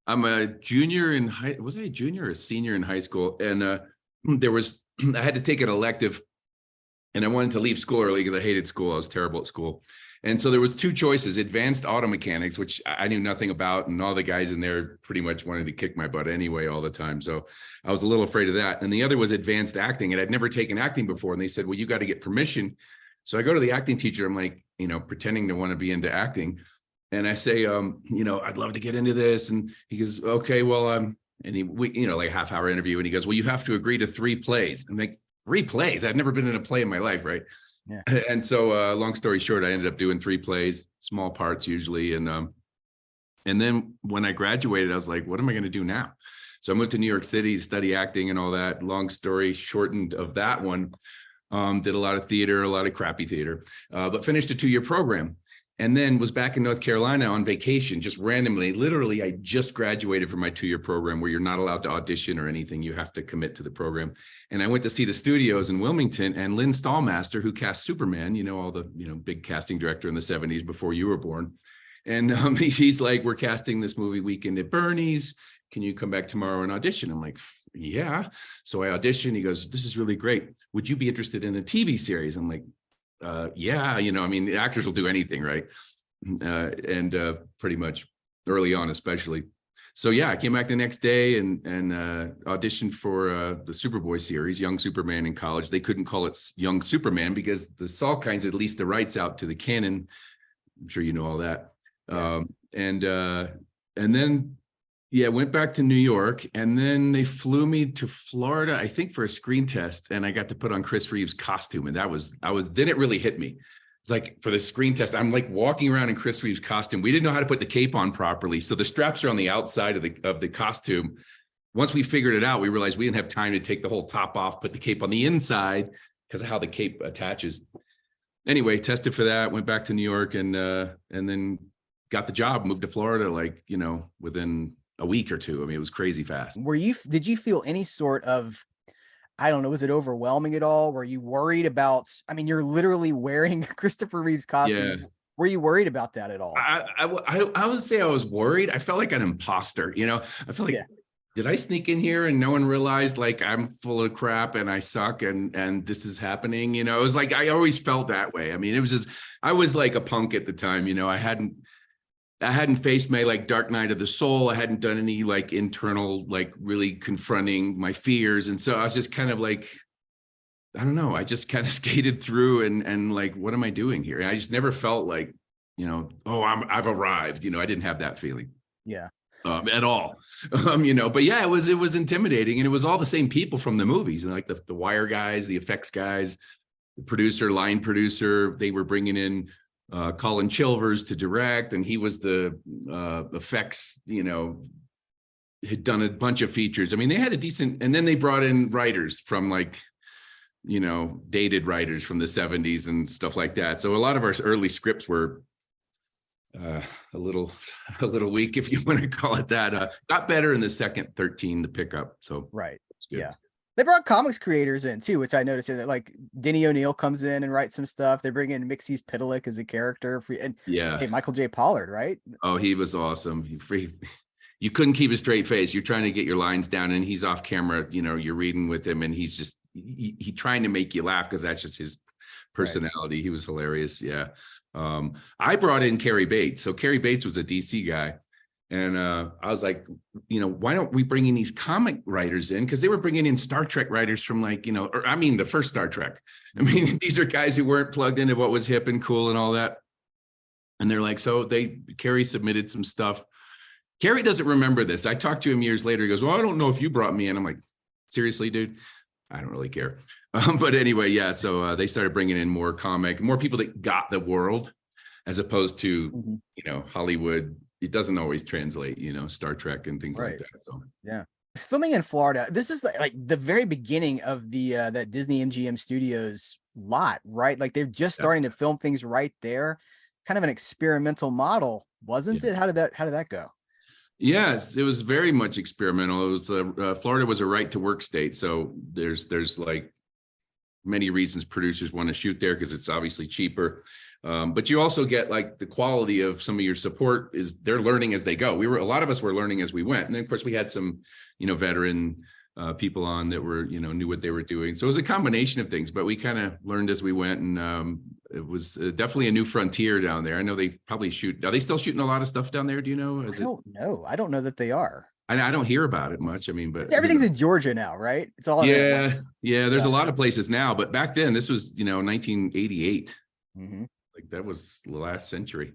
I'm a junior in was I a junior or a senior in high school? And there was, I had to take an elective and I wanted to leave school early because I hated school. I was terrible at school. And so there was two choices: advanced auto mechanics, which I knew nothing about, and all the guys in there pretty much wanted to kick my butt anyway all the time. So I was a little afraid of that. And the other was advanced acting, and I'd never taken acting before. And they said, well, you got to get permission. So I go to the acting teacher. I'm like, pretending to want to be into acting. And I say, I'd love to get into this. And he goes, okay, well, and like half-hour interview. And he goes, well, you have to agree to 3 plays. I'm like, 3 plays? I've never been in a play in my life, right? Yeah. And so long story short, I ended up doing 3 plays, small parts usually. And then when I graduated, I was like, what am I going to do now? So I moved to New York City to study acting and all that. Long story shortened of that one, did a lot of theater, a lot of crappy theater, but finished a 2-year program. And then was back in North Carolina on vacation, just randomly. Literally, I just graduated from my 2-year program where you're not allowed to audition or anything. You have to commit to the program. And I went to see the studios in Wilmington, and Lynn Stallmaster, who cast Superman, all the, big casting director in the 70s before you were born. And he's like, we're casting this movie Weekend at Bernie's. Can you come back tomorrow and audition? I'm like, yeah. So I auditioned. He goes, this is really great. Would you be interested in a TV series? I'm like, yeah, the actors will do anything, right? And pretty much early on, especially. So yeah, I came back the next day and auditioned for the Superboy series, Young Superman in college. They couldn't call it Young Superman because the Salkinds at least the rights out to the canon. I'm sure you know all that. And then went back to New York, and then they flew me to Florida, I think, for a screen test, and I got to put on Chris Reeves' costume, and then it really hit me. It's like, for the screen test, I'm like walking around in Chris Reeves' costume. We didn't know how to put the cape on properly, so the straps are on the outside of the costume. Once we figured it out, we realized we didn't have time to take the whole top off, put the cape on the inside because of how the cape attaches. Anyway, tested for that, went back to New York, and then got the job, moved to Florida, within a week or 2. I mean, it was crazy fast. Did you feel any sort of, I don't know, was it overwhelming at all? Were you worried about, you're literally wearing Christopher Reeve's costumes. Yeah. Were you worried about that at all? I would say I was worried. I felt like an imposter, I felt like, did I sneak in here and no one realized like I'm full of crap and I suck and this is happening? It was like, I always felt that way. I mean, it was just, I was like a punk at the time, I hadn't faced my dark night of the soul. I hadn't done any internal, really confronting my fears. And so I was just kind of I don't know. I just kind of skated through and what am I doing here? And I just never felt like, I've arrived. I didn't have that feeling. Yeah. At all. But yeah, it was intimidating, and it was all the same people from the movies, and the wire guys, the effects guys, the producer, line producer. They were bringing in Colin Chilvers to direct, and he was the effects, had done a bunch of features. I mean, they had a decent, and then they brought in writers from dated writers from the 70s and stuff like that. So a lot of our early scripts were a little weak, if you want to call it that. Got better in the second 13 to pick up. So right. Yeah. They brought comics creators in too, which I noticed. Like Denny O'Neil comes in and writes some stuff. They bring in Mixie Pitalik as a character, and Michael J. Pollard, right? Oh, he was awesome. You couldn't keep a straight face. You're trying to get your lines down, and he's off camera. You're reading with him, and he's just he trying to make you laugh because that's just his personality. Right. He was hilarious. Yeah. I brought in Cary Bates. So Cary Bates was a DC guy. And I was like, why don't we bring in these comic writers in? Because they were bringing in Star Trek writers from the first Star Trek. I mean, these are guys who weren't plugged into what was hip and cool and all that. And they're like, Cary submitted some stuff. Cary doesn't remember this. I talked to him years later. He goes, well, I don't know if you brought me in. I'm like, seriously, dude? I don't really care. But anyway, yeah. So they started bringing in more people that got the world, as opposed to, Hollywood. It doesn't always translate, Star Trek and things like that. So yeah, filming in Florida. This is like the very beginning of the that Disney MGM Studios lot, right? Like they're just starting to film things right there. Kind of an experimental model, wasn't it? How did that go? Yes, it was very much experimental. It was Florida was a right to work state, so there's many reasons producers want to shoot there because it's obviously cheaper. But you also get like the quality of some of your support is they're learning as they go. A lot of us were learning as we went. And then of course we had some, veteran people on that were, knew what they were doing. So it was a combination of things, but we kind of learned as we went. And it was definitely a new frontier down there. I know they probably are they still shooting a lot of stuff down there? Do you know? I don't know. I don't know that they are. I don't hear about it much. I mean, but everything's in Georgia now, right? It's all yeah. There's a lot of places now, but back then this was 1988. Like that was the last century.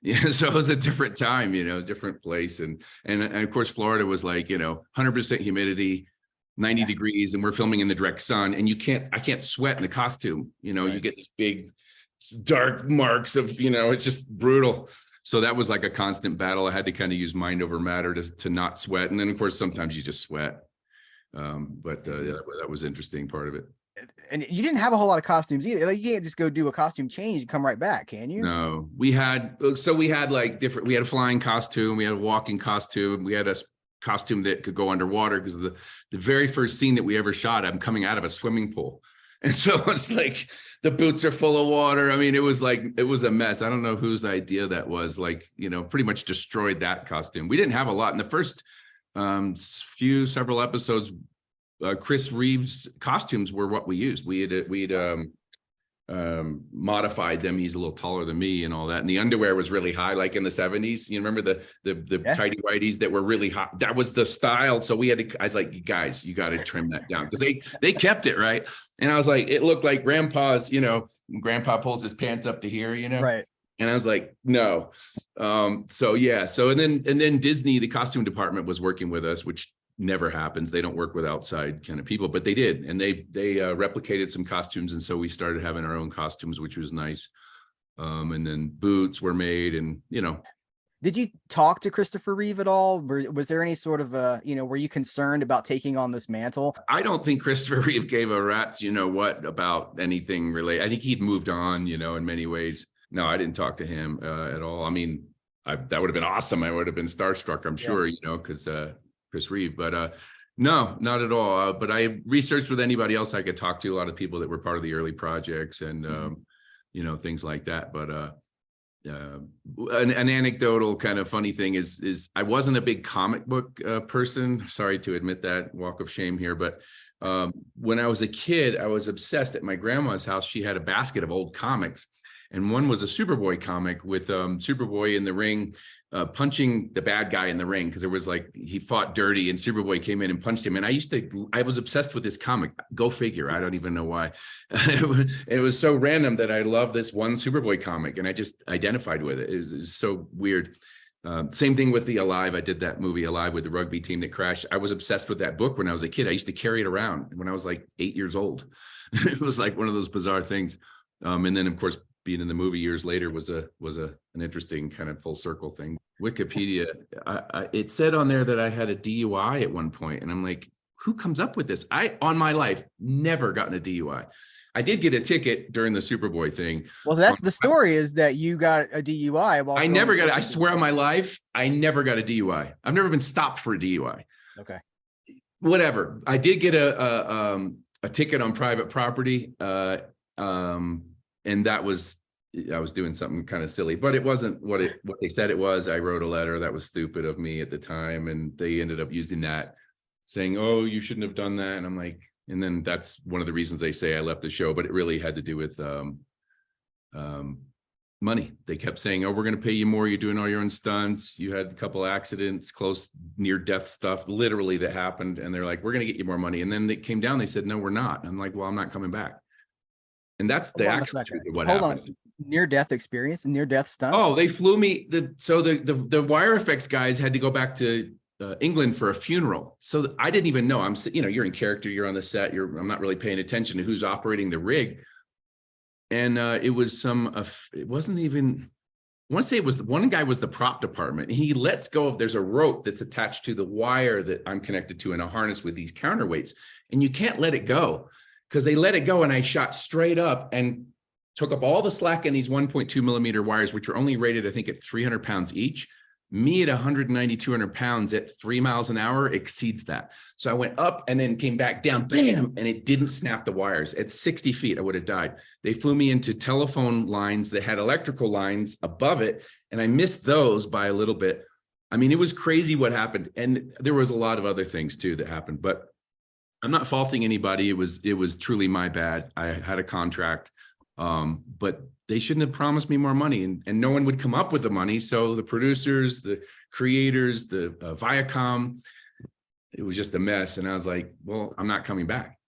Yeah, so it was a different time, different place, and of course Florida was like 100% humidity, 90 degrees, and we're filming in the direct sun, and I can't sweat in the costume. You get these big dark marks of it's just brutal. So that was like a constant battle. I had to kind of use mind over matter to not sweat. And then of course, sometimes you just sweat. But that was interesting part of it. And you didn't have a whole lot of costumes either. Like you can't just go do a costume change and come right back, can you? No, we had like we had a flying costume, we had a walking costume, we had a costume that could go underwater because the very first scene that we ever shot, I'm coming out of a swimming pool. And so it's like the boots are full of water. I mean, it was a mess. I don't know whose idea that was, pretty much destroyed that costume. We didn't have a lot in the first several episodes. Chris Reeves costumes were what we used. We'd modified them. He's a little taller than me and all that. And the underwear was really high, like in the 70s. You remember the tidy whities that were really hot? That was the style. So I was like, guys, you got to trim that down because they kept it right. And I was like, it looked like grandpa's, grandpa pulls his pants up to here, Right. And I was like, no. So and then Disney, the costume department was working with us, which never happens. They don't work with outside kind of people, but they did. And they replicated some costumes. And so we started having our own costumes, which was nice. And then boots were made and, Did you talk to Christopher Reeve at all? Was there any sort of were you concerned about taking on this mantle? I don't think Christopher Reeve gave a rat's, about anything related. I think he'd moved on, in many ways. No, I didn't talk to him at all. I mean, that would have been awesome. I would have been starstruck, I'm sure, because Chris Reeve, but no, not at all. But I researched with anybody else I could talk to, a lot of people that were part of the early projects and, things like that. But an anecdotal kind of funny thing is I wasn't a big comic book person. Sorry to admit that, walk of shame here. But when I was a kid, I was obsessed. At my grandma's house, she had a basket of old comics. And one was a Superboy comic with Superboy in the ring, punching the bad guy in the ring because there was he fought dirty and Superboy came in and punched him. And I was obsessed with this comic. Go figure. I don't even know why. It was so random that I loved this one Superboy comic and I just identified with it. It was so weird. Same thing with the Alive. I did that movie Alive with the rugby team that crashed. I was obsessed with that book when I was a kid. I used to carry it around when I was 8 years old. It was one of those bizarre things. And then of course, being in the movie years later was an interesting kind of full circle thing. Wikipedia, it said on there that I had a DUI at one point, and I'm like, who comes up with this? On my life, never gotten a DUI. I did get a ticket during the Superboy thing. Well, that's the story is that you got a DUI. I never got it. I swear on my life, I never got a DUI. I've never been stopped for a DUI. Okay. Whatever. I did get a ticket on private property. And I was doing something kind of silly, but it wasn't what they said it was. I wrote a letter that was stupid of me at the time, and they ended up using that, saying, "Oh, you shouldn't have done that." And I'm like, and then that's one of the reasons they say I left the show, but it really had to do with money. They kept saying, "Oh, we're going to pay you more. You're doing all your own stunts. You had a couple accidents, close near death stuff, literally that happened." And they're like, "We're going to get you more money." And then they came down. They said, "No, we're not." And I'm like, "Well, I'm not coming back." And that's the actual truth of what happened. Near-death experience and near-death stunts. Oh, they flew me. The wire effects guys had to go back to England for a funeral. So I didn't even know. I'm, you're in character. You're on the set. I'm not really paying attention to who's operating the rig. And it was it wasn't even. I want to say it was one guy was the prop department. He lets go of. There's a rope that's attached to the wire that I'm connected to in a harness with these counterweights, and you can't let it go. Because they let it go and I shot straight up and took up all the slack in these 1.2 millimeter wires, which are only rated, I think, at 300 pounds each. Me at 190, 200 pounds at 3 miles an hour exceeds that. So I went up and then came back down, bam, and it didn't snap the wires. At 60 feet, I would have died. They flew me into telephone lines that had electrical lines above it, and I missed those by a little bit. I mean, it was crazy what happened. And there was a lot of other things too that happened, but I'm not faulting anybody. It was truly my bad. I had a contract, but they shouldn't have promised me more money, and no one would come up with the money. So the producers, the creators, the Viacom, it was just a mess. And I was like, well, I'm not coming back.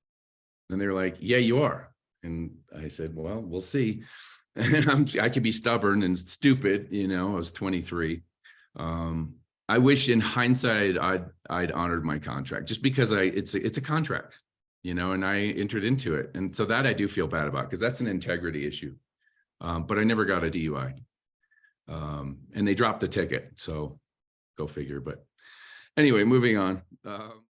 And they were like, yeah, you are. And I said, well, we'll see. And I could be stubborn and stupid. You know, I was 23. I wish in hindsight, I'd honored my contract, just because it's a contract, you know, and I entered into it. And so that I do feel bad about, because that's an integrity issue. But I never got a DUI, and they dropped the ticket. So go figure. But anyway, moving on.